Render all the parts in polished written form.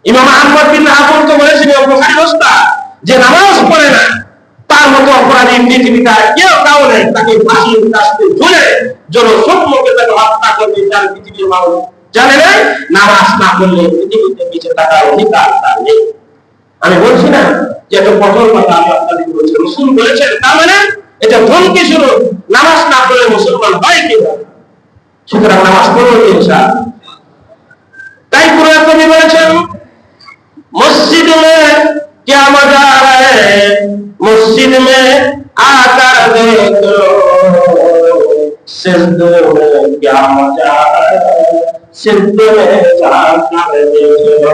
ইমাম আহমদ বিন হাম্বল তো বলেছেন বুখারী ওস্তাদ যে নামাজ পড়ে না তার মতো অপরাধী পৃথিবীতে কেউ কাউ নেই, তাকে ফাঁসির কাস্তে ঝুলে জনসমক্ষে তাকে হত্যা করবে তার পৃথিবীর মানুষ জানে না। নামাজ না পড়লে পৃথিবীতে বেঁচে থাকার অধিকার তার নেই। আমি বলছি না যে এটা কঠোর কথা আমি আপনাদেরকে বলছি, রাসূল বলেছেন, তার মানে এটা ধমকি শুরু নামাজ না পড়লে মুসলমান হয় কিনা। সুতরাং নামাজ পড়বো ইনশাআল্লাহ। তাই কুরআন কবি বলেছেন मस्जिद में क्या मजा है, मस्जिद में आकर देख लो, सिजदे में क्या मजा है, सिजदे में जाकर देख लो।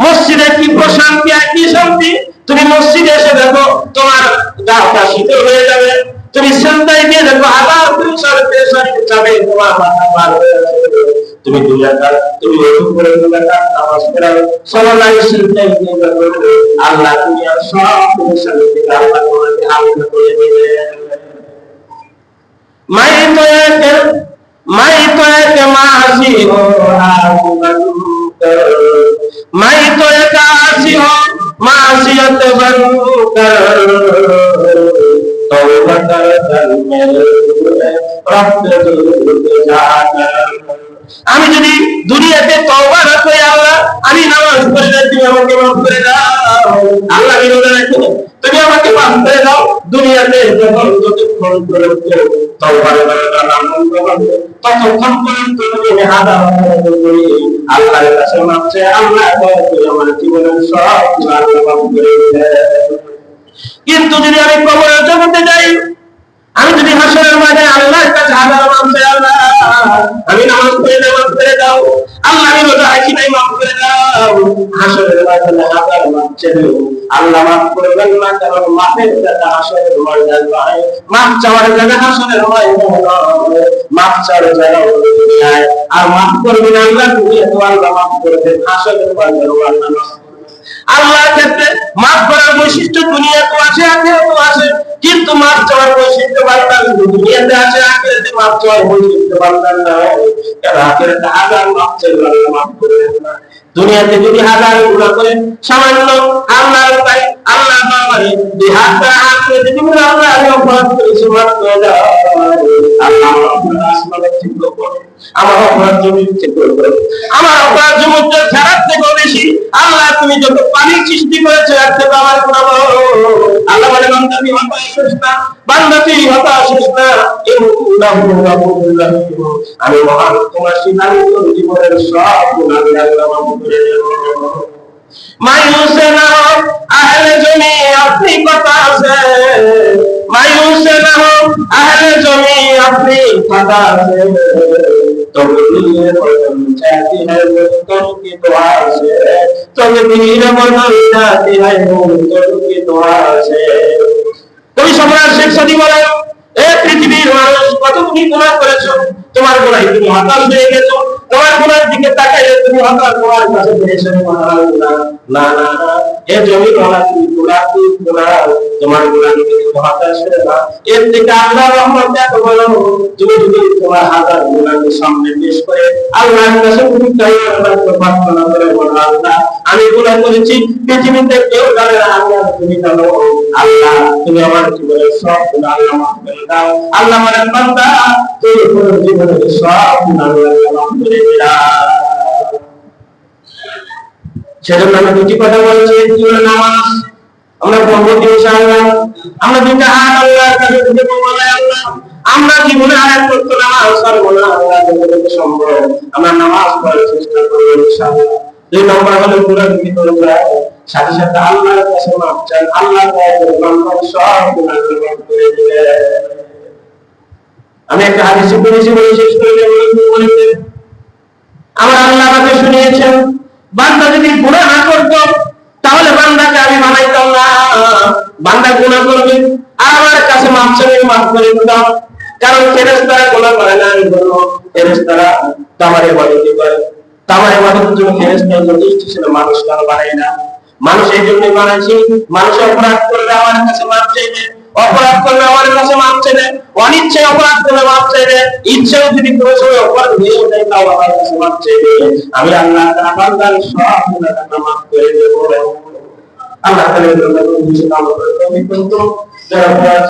মসজিদে কি প্রশান্তি আর কি শান্তি, তুমি মসজিদে এসে দেখো তোমার গাটা শীতল হয়ে যাবে, তুমি সিজদায় গিয়ে দেখো আবার প্রেসার যাবে, তোমার মাথা পার হয়ে যাবে, তুমি দুই রাকাত তুমি ওযু করে দুই রাকাত নামাজ পড়ো, সালাত সিজদায় গিয়ে দেখো আল্লাহ দুনিয়ার সব পরেশানি থেকে আল্লাহ তোমাকে হালকা করে দিবে। मैं तो एक मासी हो मैं तो एक आसी हो मासियत बनकर तौबा कर मेरे रब जाकर। আমি যদি দুনিয়াতে তওবা না করি আল্লাহ আমি নামাজ পড়ে যাই, তুমি আমাকে মাফ করে দাও। আল্লাহ বিরোধে রাখো, তুমি আমাকে মাফ করে দাও। দুনিয়াতে যখন যতক্ষণ পর্যন্ত তওবার নাম করবে ততক্ষণ পর্যন্ত তুমি আদা করি আল্লাহর কাছে মাফ চাই, আল্লাহ তুমি আমার জীবনের সব গুনাহ মাফ করে দেন। কিন্তু যদি আমি কবরের জগতে যাই, আমি যদি হাসরের মাঠে আল্লাহর কাছে হাজার মাফ চাই, আল্লাহ আমি নামাজ পড়ে নামাজ পড়ে দাও, আল্লাহ আমি রোজা রাখি নাই মাফ করে দাও। হাসরের মাঠে হাজার মাফ চাইও আল্লাহ মাফ করবেন না, কারণ মাফের জায়গা হাসরের ময়দান নয়, মাফ চাওয়ার জায়গা হাসরের ময়দান নয়, মাফ চাওয়ার জায়গা দুনিয়ায়। আর মাফ করবেন আল্লাহ, দুনিয়া তো আল্লাহ মাফ করবেন, হাসরের ময়দান আল্লাহ মাফ। আল্লাহর ক্ষেত্রে মাফ করার বৈশিষ্ট্য দুনিয়াতেও আছে আখিরাতেও আছে, কিন্তু মাফ চাওয়ার বৈশিষ্ট্য বান্দার শুধু দুনিয়াতে আছে, আখিরাতে মাফ চাওয়ার বৈশিষ্ট্য বান্দার নয়। কারণ আখিরাতে হাজার মাফ চাইলে আল্লাহ মাফ করবেন না। দুনিয়াতে যদি হাজার গুনাহ করেন সামান্য আল্লাহর তাই আল্লাহ বাবারে দুই হাতটা আঁকড়ে যদি আল্লাহ আমি অপরাধ করেছি মাফ করে দাও, আল্লাহ আমার অপরাধ আসমানে ঠিক করে, আমার অপরাধ জমি ঠিক করে, আমার অপরাধ সমুদ্র ছাড়ার থেকে বেশি আল্লাহ তুমি যত পানি সৃষ্টি করেছো এর থেকে আমার গুনাহ আল্লাহ বলে বান্দা তুই হতাশ হইস না, বান্দা তুই হতাশ হইস না, আমি মহান তোমার সিদ্ধান্ত জীবনের সব গুনাহ আল্লাহ মাফ করে দেব। मायूस न हो अहले जमी अपनी कथा से, मायूस न हो अहले जमी अपनी कथा से, तकदीर बदल जाती है मुल्कों की दुआ से, तकदीर बदल जाती है मुल्कों की दुआ से। कवि सम्राट शेख सादी बोले এ পৃথিবীর মানুষ কত তুমি গুনাহ করেছো, তোমার গুনাহে তুমি হতাশ হয়ে গেছো, তোমার গুনাহের দিকে তাকাইলে তুমি হতাশ, তোমার কাছে পেরেশানি মনে হয় না। না না না, এ জমি বলা তুমি গুনাহ তোমার গুনাহ দিকে তুমি হতাশ হয়ে না, এর থেকে আল্লাহর রহমত এত বড়, তুমি যদি তোমার হাজার গুনাহকে সামনে পেশ করে আল্লাহর কাছে তুমি প্রার্থনা করে বলো আল্লাহ আমি গুনাহ করেছি, পৃথিবীতে কেউ জানে না, আল্লাহ তুমি জানো, আল্লাহ তুমি আমার জীবনের সব গুনাহ আল্লাহ মাফ করে দাও। আল্লাহ বলেন বান্দা তুই পুরো জীবনের সব গুনাহ আল্লাহ মাফ করে দাও। সেজন্য আমরা দুটি কথা বলছি, জীবনে নামাজ আমরা পড়বো ইনশাআল্লাহ, আমরা দুইটা হাত আল্লাহর কাছে তুলে বলবো আল্লাহ আমরা জীবনে আর এক ওয়াক্ত নামাজ পড়বো না, আল্লাহ যতটুকু সম্ভব আমরা নামাজ পড়ার চেষ্টা করবো ইনশাআল্লাহ। দুই নম্বর হলো পুরো ভিতরে যায় সাথে সাথে আল্লাহর কাছে মাফ চান, আল্লাহ তাআলা সব গুনাহ মাফ করে দিবেন। আমি একটা হাদিসে পড়েছি বলে শেষ করে দেব, আমার আল্লাহ আমাকে শুনিয়েছেন বান্দা যদি গুনাহ না করতো তাহলে বান্দাকে আমি বানাইতাম না, বান্দা গুনাহ করবে আর আমার কাছে মাফ চাইলে মাফ করে দিতাম। কারণ ফেরেশতারা গুনাহ করে না, আমি বলবো ফেরেশতারা তামারে ইবাদত করে, তামারে ইবাদতের জন্য ফেরেশতারা যথেষ্ট ছিল, মানুষ কেন বানায় না? মানুষ এই জন্যই বানাইছি, মানুষ অপরাধ করলে আমার কাছে মাফ চাইবে, অপরাধ করলে আমার কাছে মাপ চাইলে, অনিচ্ছায় অপরাধ করলে মাপ চাইলে, ইচ্ছাও যদি কোনো সময় অপরাধ হয়ে ওঠে তাও আমার কাছে মাপ চাইলে, আমি আল্লাহ তাআলা বান্দার সব গুনাহ মাফ করে দেব। আল্লাহ তাআলা